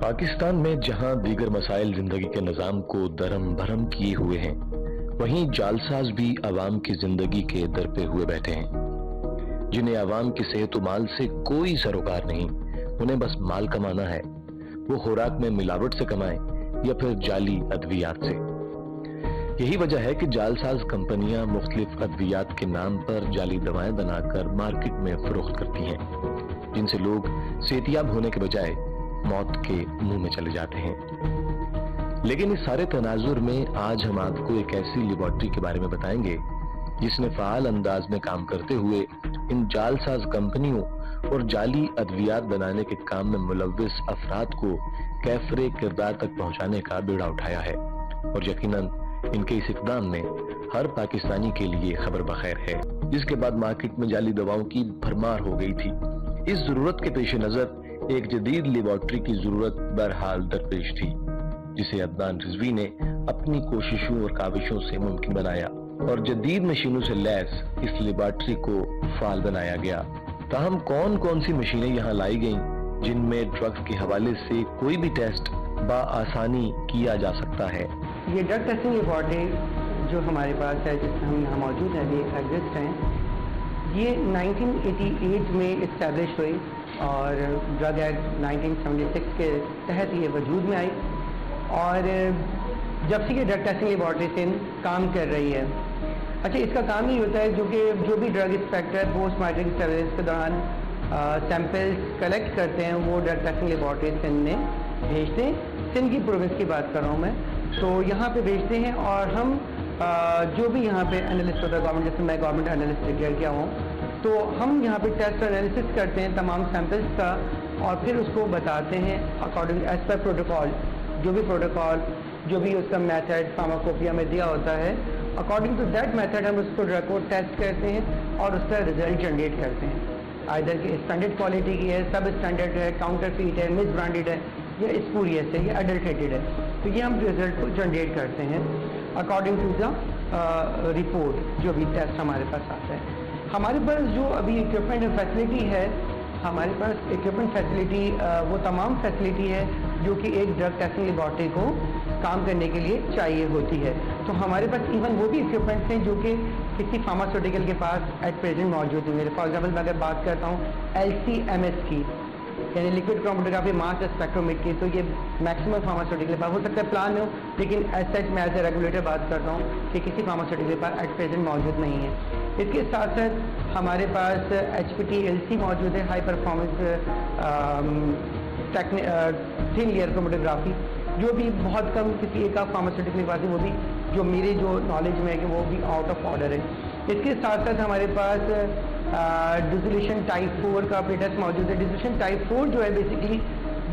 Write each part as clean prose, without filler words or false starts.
پاکستان میں جہاں دیگر مسائل زندگی کے نظام کو درہم بھرم کیے ہوئے ہیں، وہیں جعلساز بھی عوام کی زندگی کے در پہ ہوئے بیٹھے ہیں، جنہیں عوام کی صحت و مال سے کوئی سروکار نہیں، انہیں بس مال کمانا ہے، وہ خوراک میں ملاوٹ سے کمائیں یا پھر جعلی ادویات سے۔ یہی وجہ ہے کہ جعلساز کمپنیاں مختلف ادویات کے نام پر جعلی دوائیں بنا کر مارکیٹ میں فروخت کرتی ہیں، جن سے لوگ صحت یاب ہونے کے بجائے موت کے منہ میں چلے جاتے ہیں۔ لیکن اس سارے تناظر میں آج ہم آپ کو ایک ایسی لیبارٹری کے بارے میں بتائیں گے جس نے فعال انداز میں کام کرتے ہوئے ان جعلساز کمپنیوں اور جعلی ادویات بنانے کے کام میں ملوث افراد کو کیفر کردار تک پہنچانے کا بیڑا اٹھایا ہے، اور یقیناً ان کے اس اقدام میں ہر پاکستانی کے لیے خبر بخیر ہے، جس کے بعد مارکیٹ میں جعلی دواؤں کی بھرمار ہو گئی تھی۔ اس ضرورت کے پیش نظر ایک جدید لیبارٹری کی ضرورت بہرحال درپیش تھی، جسے عدنان رضوی نے اپنی کوششوں اور کاوشوں سے ممکن بنایا اور جدید مشینوں سے لیس اس لیبارٹری کو فعال بنایا گیا۔ تاہم کون کون سی مشینیں یہاں لائی گئیں جن میں ڈرگز کے حوالے سے کوئی بھی ٹیسٹ بآسانی کیا جا سکتا ہے؟ یہ ڈرگ ٹیسٹنگ لیبارٹری جو ہمارے پاس ہے، جس میں ہم یہاں موجود ہیں، ابھی ایگزسٹ ہیں، یہ 1988 میں اسٹیبلش ہوئی اور ڈرگ ایکٹ 1976 کے تحت یہ وجود میں آئی، اور جب سے یہ ڈرگ ٹیسٹنگ لیبارٹری سے کام کر رہی ہے۔ اچھا، اس کا کام یہ ہوتا ہے جو بھی drug inspector post marketing service کے دوران سیمپلز کلیکٹ کرتے ہیں، وہ ڈرگ ٹیسٹنگ لیبارٹری سندھ میں بھیجتے ہیں۔ سندھ کی پروونس کی بات کر رہا ہوں میں، تو یہاں پہ بھیجتے ہیں، اور ہم جو بھی یہاں پہ انالسٹ ہوتا ہے گورنمنٹ، جیسے میں گورنمنٹ انالسٹ ڈکلیئر کیا ہوں، تو ہم یہاں پہ ٹیسٹ انالیسس کرتے ہیں تمام سیمپلز کا، اور پھر اس کو بتاتے ہیں اکارڈنگ ایز پر پروٹوکال، جو بھی اس کا میتھڈ فارماکوپیا میں دیا ہوتا ہے، اکارڈنگ ٹو دیٹ میتھڈ ہم اس کو ڈرگ کو ٹیسٹ کرتے ہیں اور اس کا رزلٹ جنریٹ کرتے ہیں، آئدر کہ اسٹینڈرڈ کوالٹی کی ہے، سب اسٹینڈرڈ ہے، کاؤنٹر فیٹ ہے، مس برانڈیڈ ہے، یا اسپوریس ہے، یا ایڈلٹریٹڈ ہے، تو یہ ہم رزلٹ کو جنریٹ کرتے ہیں اکارڈنگ ٹو دا رپورٹ جو بھی ٹیسٹ ہمارے پاس آتا ہے۔ ہمارے پاس جو ابھی اکوپمنٹ فیسلٹی ہے، ہمارے پاس اکوپمنٹ فیسلٹی وہ تمام فیسلٹی ہے جو کہ ایک ڈرگ ٹیسٹنگ لیبارٹری کو کام کرنے کے لیے چاہیے ہوتی ہے۔ تو ہمارے پاس ایون وہ بھی اکوپمنٹس ہیں جو کہ کسی فارماسیوٹیکل کے پاس ایٹ پریزنٹ موجود ہیں۔ فار ایگزامپل میں اگر بات کرتا ہوں LC-MS کی، یعنی لیکوڈ کرومیٹوگرافی ماس اسپیکٹرومیٹری، تو یہ میکسیمم فارماسیوٹیکل کے پاس ہو سکتا ہے، پلان میں ہو، لیکن ایز سچ میں ایز اے ریگولیٹر بات کرتا ہوں کہ کسی فارماسیوٹیکل کے پاس ایٹ پریزنٹ موجود نہیں ہے۔ اس کے ساتھ ساتھ ہمارے پاس HPT-LC موجود ہے، ہائی پرفارمنس تھن لیئر کرومیٹوگرافی، جو بھی بہت کم کسی ایک فارماسیوٹیکل کے پاس ہے، وہ بھی جو میرے جو نالج میں ہے کہ وہ بھی آؤٹ آف آرڈر ہے۔ اس کے ساتھ ساتھ ہمارے پاس ڈیزولیشن ٹائپ 4 کا ٹیسٹ موجود ہے۔ ڈیزولیشن ٹائپ 4 جو ہے بیسکلی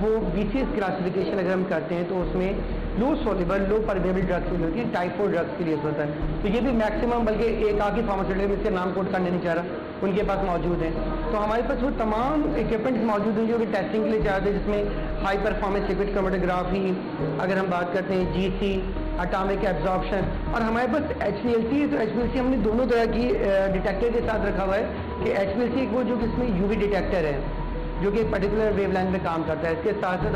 وہ BCS کلاسیفیکیشن اگر ہم کرتے ہیں تو اس میں لو سولیبل لو پرمیبل ڈرگس کے لیے ہوتی ہے، ٹائپ 4 ڈرگس کے لیے ہوتا ہے، تو یہ بھی میکسیمم، بلکہ ایک آدھی فارماسیوٹیکل اس کے نام کوٹ کرنے نہیں چاہ رہا، ان کے پاس موجود ہیں۔ تو ہمارے پاس وہ تمام اکوپمنٹس موجود ہیں جو کہ ٹیسٹنگ کے لیے چاہتے ہیں، جس میں ہائی پرفارمنس لیکوڈ کرومیٹوگرافی، اگر ہم بات کرتے ہیں GC اٹامک ایبزارپشن، اور ہمارے پاس HPLC ہے، تو HPLC ہم نے دونوں طرح کی ڈیٹیکٹر کے ساتھ رکھا ہوا ہے کہ HPLC وہ جو کہ اس میں UV ڈیٹیکٹر ہے جو کہ ایک پرٹیکولر ویو لائن میں کام کرتا ہے۔ اس کے ساتھ ساتھ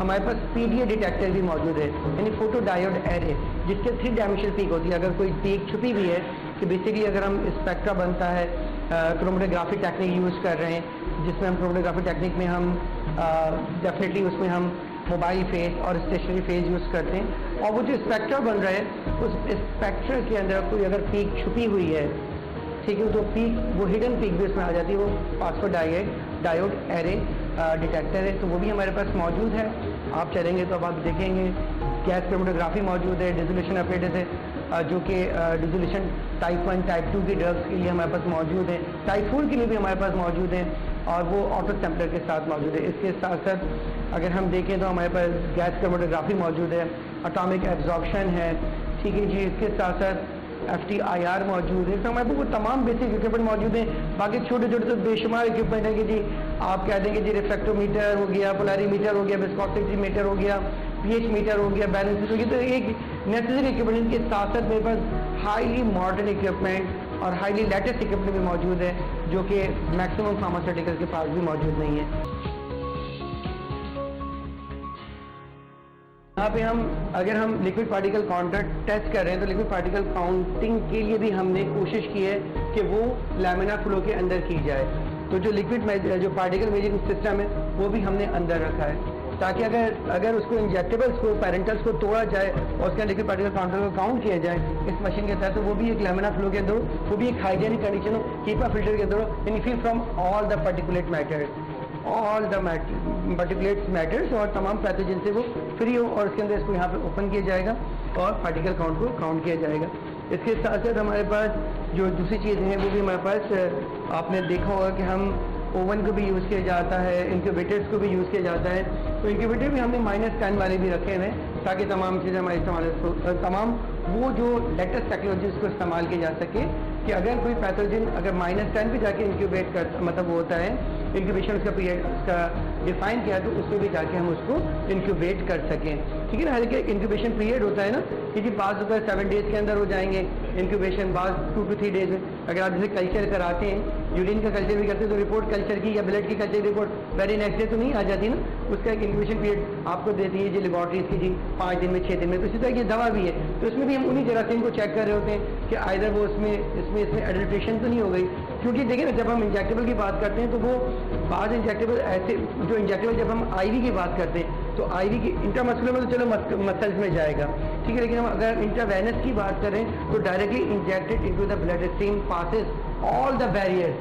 ہمارے پاس PDA ڈیٹیکٹر بھی موجود ہے، یعنی فوٹو ڈائیوڈ ایرے، جس کے 3 ڈائمینشنل پیک ہوتی ہے۔ اگر کوئی پیک چھپی ہوئی ہے کہ بیسکلی اگر ہم اسپیکٹرا بنتا ہے، کرومیٹوگرافی ٹیکنیک یوز کر رہے ہیں، جس میں ہم کرومیٹوگرافی ٹیکنیک میں ہم ڈیفینیٹلی اس میں ہم موبائل فیز اور اسٹیشنری فیز یوز کرتے ہیں، اور وہ جو اسپیکٹرا بن رہا ہے اس اسپیکٹر کے اندر کوئی اگر پیک چھپی ہوئی ہے، ٹھیک ہے، تو پیک وہ ہڈن پیک بھی اس میں آ جاتی ہے، وہ فاسفو ڈائیوڈ ایرے ڈیٹیکٹر ہے، تو وہ بھی ہمارے پاس موجود ہے۔ آپ چلیں گے تو اب آپ دیکھیں گے گیس کرومیٹوگرافی موجود ہے، ڈیزولیشن اپریٹس ہے، جو کہ ڈیزولیشن ٹائپ 1 ٹائپ 2 کی ڈرگس کے لیے ہمارے پاس موجود ہے، ٹائپ 4 کے لیے بھی ہمارے پاس موجود ہیں، اور وہ آٹو سیمپلر کے ساتھ موجود ہے۔ اس کے ساتھ ساتھ اگر ہم دیکھیں تو ہمارے پاس گیس کرومیٹوگرافی موجود ہے، اٹامک ایبزارپشن ہے، ٹھیک ہے جی۔ اس کے ساتھ ساتھ FTIR موجود ہے، تو ہمارے پاس وہ تمام بیسک اکوپمنٹ موجود ہیں۔ باقی چھوٹے چھوٹے تو بے شمار اکوپمنٹ ہے کہ جی آپ کہہ دیں کہ جی ریفریکٹومیٹر ہو گیا، پولاری میٹر ہو گیا، وسکوسٹی میٹر ہو گیا، PH میٹر ہو گیا، بیلنس ہو گیا، تو ایک نیسیسری اکوپمنٹ کے ساتھ ساتھ میرے پاس ہائیلی ماڈرن اکوپمنٹ اور ہائیلی لیٹسٹ اکوپمنٹ بھی موجود ہے جو کہ میکسیمم فارماسیوٹیکل کے پاس بھی موجود نہیں ہے۔ یہاں پہ اگر ہم لکوڈ پارٹیکل کاؤنٹر ٹیسٹ کر رہے ہیں تو لکوڈ پارٹیکل کاؤنٹنگ کے لیے بھی ہم نے کوشش کی ہے کہ وہ لیمنا فلو کے اندر کی جائے. تو جو لکوڈ جو پارٹیکل میجرنگ سسٹم ہے وہ بھی ہم نے اندر رکھا ہے تاکہ اگر اس کو انجیکٹیبلس کو پیرنٹلس کو توڑا جائے اور اس کا لکوڈ پارٹیکل کاؤنٹر کو کاؤنٹ کیا جائے اس مشین کے تحت, تو وہ بھی ایک لیمنا فلو کے اندر ہو, وہ بھی ایک ہائیجینک کنڈیشن ہو, کیپا فلٹر کے اندر ہو, یعنی free from all the particulate matters اور تمام پیتھوجن سے وہ فری ہو, اور اس کے اندر اس کو یہاں پہ اوپن کیا جائے گا اور پارٹیکل کاؤنٹ کو کاؤنٹ کیا جائے گا. اس کے ساتھ ساتھ ہمارے پاس جو دوسری چیزیں ہیں وہ بھی ہمارے پاس آپ نے دیکھا ہوگا کہ ہم اوون کو بھی یوز کیا جاتا ہے, انکیوبیٹرس کو بھی یوز کیا جاتا ہے. تو انکیوبیٹر بھی ہم نے -10 والے بھی رکھے ہوئے ہیں تاکہ تمام چیزیں ہمارے استعمال تمام وہ جو لیٹسٹ ٹیکنالوجی اس کو استعمال کیا جا سکے کہ اگر کوئی پیتھوجن اگر -10 پہ جا کے انکیوبیٹ کر مطلب وہ ہوتا ہے انکیوبیشن اس کا پیریڈ اس کا ڈیفائن کیا تو اس پہ بھی جا کے ہم اس کو انکیوبیٹ کر سکیں. ٹھیک ہے نا, ہر ایک انکیوبیشن پیریڈ ہوتا ہے نا, کیونکہ بعض اوپر 7 days کے اندر ہو جائیں گے انکیوبیشن, بعض 2 to 3 days میں. اگر آپ جیسے کلچر کراتے ہیں, یورین کا کلچر بھی کرتے ہیں تو رپورٹ کلچر کی یا بلڈ کی culture report very next day تو نہیں آ جاتی نا, اس کا ایک انکیوبیشن پیریڈ آپ کو دیتی ہے جی لیبارٹریز کی, جی 5 دن میں 6 دن میں. تو اسی طرح کی دوا بھی ہے, تو اس میں بھی ہم انہیں جراثیم کو چیک کر رہے ہوتے ہیں کہ آئدر وہ اس میں ایڈلٹریشن تو نہیں ہو گئی. کیونکہ دیکھیں نا جب ہم انجیکٹیبل کی بات کرتے ہیں تو وہ بعض انجیکٹیبل ایسے جو انجیکٹیبل جب ہم آئی وی کی بات کرتے ہیں تو آئی وی کی انٹرامسکولر میں تو چلو مسلس میں جائے گا ٹھیک ہے, لیکن ہم اگر انٹراوینس کی بات کریں تو directly injected into the blood stream passes all the barriers,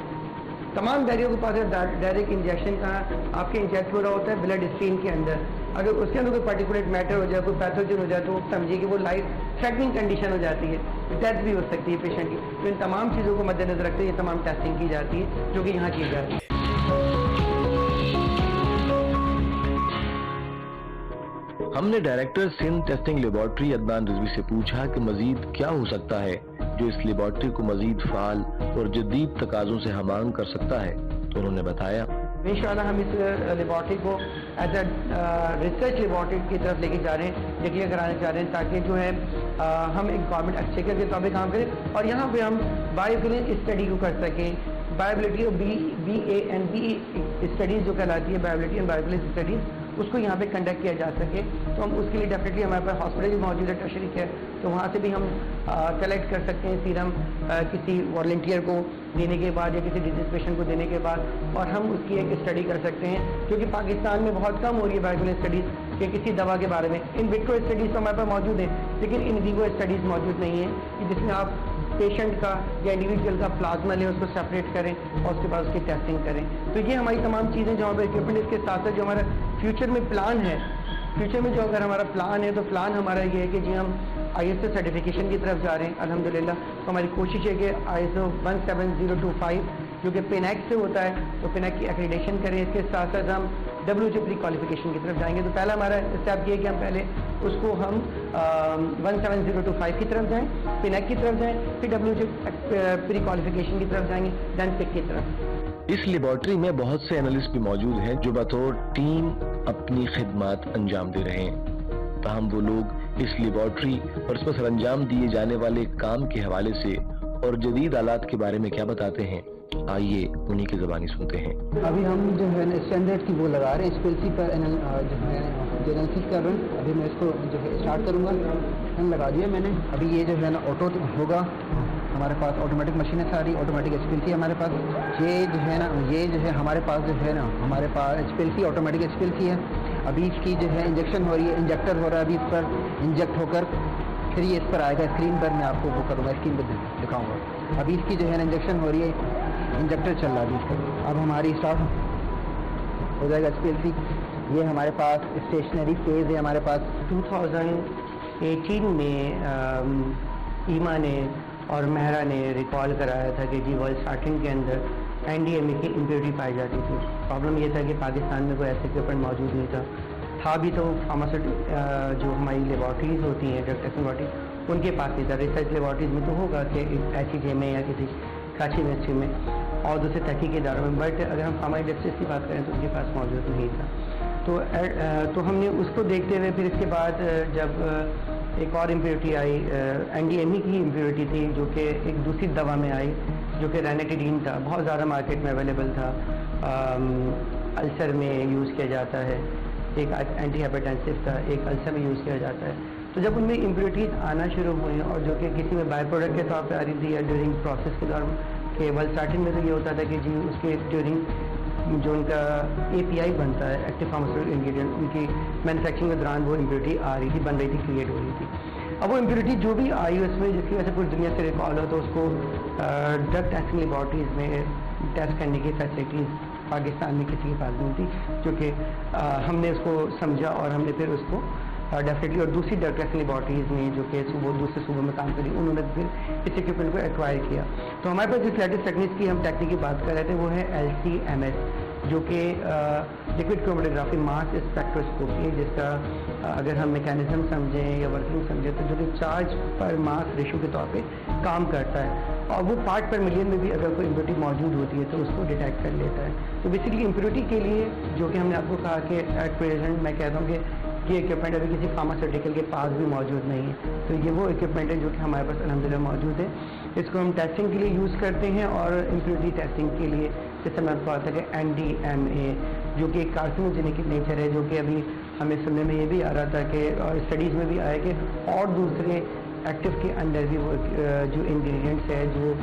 تمام بیریئر کو پاس ڈائریکٹ انجیکشن کا آپ کے انجیکٹ ہو رہا ہوتا ہے بلڈ اسٹریم کے اندر. اگر اس کے اندر کوئی پرٹیکولیٹ میٹر ہو جائے, کوئی پیتھوجن ہو جائے تو سمجھیے کہ وہ لائف تھریٹنگ کنڈیشن ہو جاتی ہے, ڈیتھ بھی ہو سکتی ہے پیشنٹ کی. تو ان تمام چیزوں کو مد نظر رکھتے یہ تمام ٹیسٹنگ کی جاتی ہے جو کہ یہاں کی جاتی ہے. ہم نے director Sindh testing laboratory Adnan Rizvi سے پوچھا کہ مزید کیا ہو سکتا ہے جو اس لیبارٹری کو مزید فعال اور جدید تقاضوں سے ہمانگ کر سکتا ہے. تو انہوں نے بتایا انشاءاللہ ہم اس لیبارٹری کو ایز اے ریسرچ لیبارٹری کی طرف لے کے جا رہے ہیں, ڈکلیئر کرانے جا رہے ہیں تاکہ جو ہے ہم ایک گورنمنٹ ایکسچیکر کے طور پہ کام کریں اور یہاں پہ ہم بایوفیلنس اسٹڈی کو کر سکیں. بایوبلٹی اور BA&BE اسٹڈیز جو کہلاتی ہے بایوبلٹی اینڈ بایوفیلنس اسٹڈیز, اس کو یہاں پہ کنڈکٹ کیا جا سکے. تو ہم اس کے لیے ڈیفینیٹلی ہمارے پاس ہاسپٹل بھی موجود ہے ٹرشری کیئر, تو وہاں سے بھی ہم کلیکٹ کر سکتے ہیں سیرم کسی والنٹیئر کو دینے کے بعد یا کسی ڈیزیز پیشنٹ کو دینے کے بعد, اور ہم اس کی ایک اسٹڈی کر سکتے ہیں کیونکہ پاکستان میں بہت کم ہو رہی ہے بایوفیلنس اسٹڈیز کہ کسی دوا کے بارے میں. ان وٹرو اسٹڈیز تو ہمارے پاس موجود ہیں لیکن ان ویوو اسٹڈیز موجود نہیں ہیں کہ جس میں آپ پیشنٹ کا یا انڈیویجول کا پلازما لیں, اس کو سیپریٹ کریں اور اس کے بعد اس کی ٹیسٹنگ کریں. تو یہ ہماری تمام چیزیں جو ہمارے اکوپمنٹ اس کے ساتھ ساتھ جو ہمارا فیوچر میں پلان ہے, فیوچر میں جو اگر ہمارا پلان ہے تو پلان ہمارا یہ ہے کہ جی ہم ISO سرٹیفکیشن کی طرف جا رہے ہیں الحمدللہ. تو ہماری کوشش ہے کہ ISO 17025 جو کہ PINAC سے ہوتا ہے تو PINAC کی ایکریڈیشن کریں. اس کے ساتھ ساتھ ہم WHO پری کوالیفیکیشن کی طرف جائیں گے. تو پہلا ہمارا اسٹیپ یہ ہے کہ ہم پہلے اس کو ہم 17025 کی طرف جائیں, PINAC کی طرف جائیں, پھر WHO پری کوالیفیکیشن کی طرف جائیں گے, دین PIC کی طرف. اس لیبارٹری میں بہت سے اینالسٹ بھی موجود ہیں جو بطور ٹیم اپنی خدمات انجام دے رہے ہیں. تاہم وہ لوگ اس لیبارٹری اور اس پر سر انجام دیے جانے والے کام کے حوالے سے اور جدید آلات کے بارے میں کیا بتاتے ہیں, آئیے انہی کی زبانی سنتے ہیں. ابھی ہم جو ہے اسٹینڈرڈ کی وہ لگا رہے ہیں, SPLC پر جو ہے انالیسس کر رہے ہیں. ابھی میں اس کو جو ہے اسٹارٹ کروں گا, لگا دیا میں نے. ابھی یہ جو ہے نا آٹو ہوگا, ہمارے پاس آٹومیٹک مشین ہے ساری, آٹومیٹک SPLC ہمارے پاس. یہ جو ہے نا یہ جو ہے ہمارے پاس جو ہے نا ہمارے پاس SPLC آٹومیٹک SPLC ہے. ابھی اس کی جو ہے انجیکشن ہو رہی ہے, انجیکٹر ہو رہا ہے ابھی اس پر انجیکٹ ہو کر پھر یہ اس پر آئے گا اسکرین پر. میں آپ کو وہ کروں گا, اسکرین پہ دکھاؤں گا. ابھی اس کی جو ہے نا انجیکشن ہو رہی ہے, انجیکٹر چل رہا ہے ابھی اس کا. اب ہماری اسٹارٹ ہو جائے گا SPLC. یہ ہمارے پاس اسٹیشنری فیز ہے. ہمارے پاس 2018 میں ایما نے اور مہرا نے ریکال کرایا تھا کہ جی ورلڈ اسٹارٹنگ کے اندر NDMA کی امپیورٹی پائی جاتی تھی. پرابلم یہ تھا کہ پاکستان میں کوئی ایسے اکوپمنٹ موجود نہیں تھا بھی تو فارماسیوٹیکل جو ہماری لیبارٹریز ہوتی ہیں ڈرگ ٹیسٹنگ لیبارٹریز ان کے پاس نہیں تھا. ریسرچ لیبارٹریز میں تو ہوگا کہ HEJ میں یا کسی کراچی یونیورسٹی میں اور دوسرے تحقیقی اداروں میں, بٹ اگر ہم فارما انڈسٹریز کی بات کریں تو ان کے پاس موجود نہیں تھا. تو ہم نے اس کو دیکھتے ہوئے پھر اس کے بعد جب ایک اور امپیورٹی آئی, NDMA کی امپیورٹی تھی جو کہ ایک دوسری دوا میں آئی جو کہ رینیٹیڈین تھا, بہت زیادہ مارکیٹ میں اویلیبل تھا, السر میں یوز کیا جاتا ہے. ایک اینٹی ہیپاٹائٹس کا، ایک السر میں یوز کیا جاتا ہے. تو جب ان میں امپیورٹیز آنا شروع ہوئی اور جو کہ کسی میں بائی پروڈکٹ کے طور پہ آ رہی تھی یا ڈیورنگ پروسیس کے دوران، کہ اسٹارٹنگ میں تو یہ ہوتا تھا کہ جی اس کے ڈیورنگ جو ان کا API بنتا ہے ایکٹیو فارماسیوٹیکل انگریڈینٹ، ان کی مینوفیکچرنگ کے دوران وہ امپیورٹی آ رہی تھی، بن رہی تھی، کریٹ ہو رہی تھی. اب وہ امپیورٹی جو بھی آئی اس میں، جس کی وجہ سے پوری دنیا سے ریکال ہو، تو اس کو ڈرگ ٹیسٹنگ لیبارٹریز میں ٹیسٹ کرنے کی فیسلٹیز پاکستان میں کسی کے پاس نہیں تھی، جو کہ ہم نے اس کو سمجھا اور ہم نے پھر اس کو ڈیفینیٹلی، اور دوسری ڈرگ ٹیسٹ لیبارٹریز نے جو کہ دوسرے صوبوں میں کام کری، انہوں نے پھر اس اکوپمنٹ کو ایکوائر کیا. تو ہمارے پاس جس لیٹسٹ ٹیکنیک کی ہم ٹیکنیک کی بات کر رہے تھے وہ ہے LC-MS، جو کہ لکوڈ کرومیٹوگرافی ماس اسپیکٹروسکوپی ہے، جس کا اگر ہم میکینزم سمجھیں یا ورکنگ سمجھیں تو جو کہ چارج پر ماس ریشو کے طور پہ کام کرتا ہے، اور وہ پارٹ پر ملین میں بھی اگر کوئی امپیورٹی موجود ہوتی ہے تو اس کو ڈیٹیکٹ کر لیتا ہے. تو بیسیکلی امپیورٹی کے لیے جو کہ ہم نے آپ کو کہا کہ ایٹ پریزنٹ میں کہتا ہوں کہ یہ اکوپمنٹ ابھی کسی فارماسیوٹیکل کے پاس بھی موجود نہیں ہے، تو یہ وہ اکوپمنٹ ہے جو کہ ہمارے پاس الحمدللہ موجود ہے. اس کو ہم ٹیسٹنگ کے لیے یوز کرتے ہیں، اور امپیورٹی ٹیسٹنگ کے لیے جیسے میں آپ کو بتا کہ NDMA جو کہ ایک کارسینوجینک نیچر ہے، جو کہ ابھی ہمیں سننے میں یہ بھی آ رہا تھا کہ اور اسٹڈیز میں بھی آیا کہ اور دوسرے ایکٹیو کے اندر بھی وہ جو انگریڈینٹس ہے، جو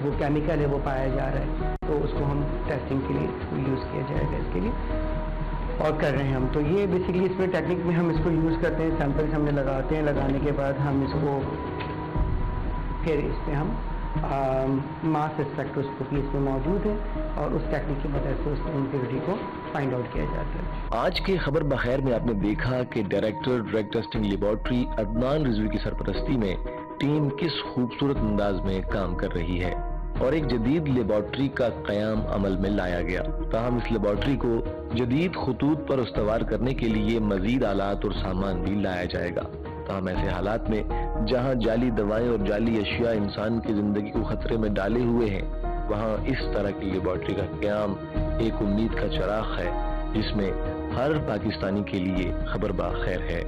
وہ کیمیکل ہے وہ پایا جا رہا ہے. تو اس کو ہم ٹیسٹنگ کے لیے یوز کیا جائے گا اس کے لیے، اور کر رہے ہیں ہم. تو یہ بیسیکلی اس میں ٹیکنیک میں ہم اس کو یوز کرتے ہیں، سیمپلس ہم نے لگاتے ہیں، لگانے کے بعد ہم اس کو پھر اس پہ ہم ماس اسپیکٹروسکوپی اس میں موجود ہے، اور اس ٹیکنیک کی مدد سے اس امپیورٹی کو فائنڈ آؤٹ کیا جاتا ہے. آج کے خبر بخیر میں آپ نے دیکھا کہ director drug testing laboratory Adnan Rizvi کی سرپرستی میں ٹیم کس خوبصورت انداز میں کام کر رہی ہے، اور ایک جدید لیبارٹری کا قیام عمل میں لایا گیا. تاہم اس لیبارٹری کو جدید خطوط پر استوار کرنے کے لیے مزید آلات اور سامان بھی لایا جائے گا. تاہم ایسے حالات میں جہاں جعلی دوائیں اور جعلی اشیاء انسان کی زندگی کو خطرے میں ڈالے ہوئے ہیں، وہاں اس طرح کی لیبارٹری کا قیام ایک امید کا چراغ ہے، جس میں ہر پاکستانی کے لیے خبر بخیر ہے.